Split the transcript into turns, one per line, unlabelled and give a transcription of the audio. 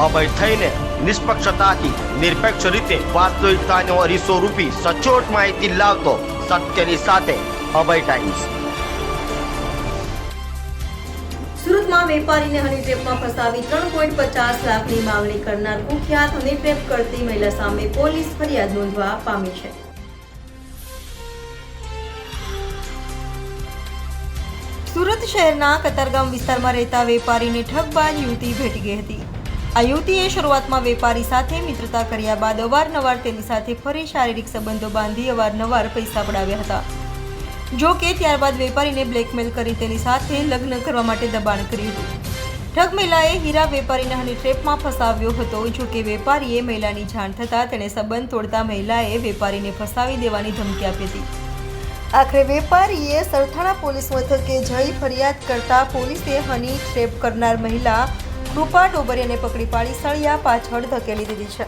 અભય થઈને નિષ્પક્ષતાથી નિરપેક્ષ રીતે વાસ્તવિકતાનો અરીસો રૂપી સચોટ માહિતી લાવતો સત્યની સાથે અભય ટાઈમ્સ।
સુરતમાં વેપારીને હની ટ્રેપમાં ફસાવી 3.50 લાખની માંગણી કરનાર કુખ્યાત હની ટ્રેપ કરતી મહિલા સામે પોલીસ ફરિયાદ નોંધવા પામી છે। સુરત શહેરના કતારગામ વિસ્તારમાં રહેતા વેપારીને ઠગબાજ યુવતી ભેટી ગઈ હતી। આ યુવતીએ શરૂઆતમાં વેપારી સાથે મિત્રતા કર્યા બાદ અવારનવાર તેની સાથે ફરી શારીરિક સંબંધો બાંધી અવારનવાર પૈસા પડાવ્યા હતા। જો કે ત્યારબાદ વેપારીને બ્લેકમેલ કરી તેની સાથે લગ્ન કરવા માટે દબાણ કર્યું હતું। ઠગ મહિલાએ હીરા વેપારીને હની ટ્રેપમાં ફસાવ્યો હતો। જો કે વેપારીએ મહિલાની જાણ થતાં તેણે સંબંધ તોડતા મહિલાએ વેપારીને ફસાવી દેવાની ધમકી આપી હતી। આખરે વેપારીએ સરથાણા પોલીસ મથકે જઈ ફરિયાદ કરતા પોલીસે હની ટ્રેપ કરનાર મહિલા કૃપા ડોબરિયાને પકડી પાડી સળિયા પાછળ ધકેલી દીધી છે।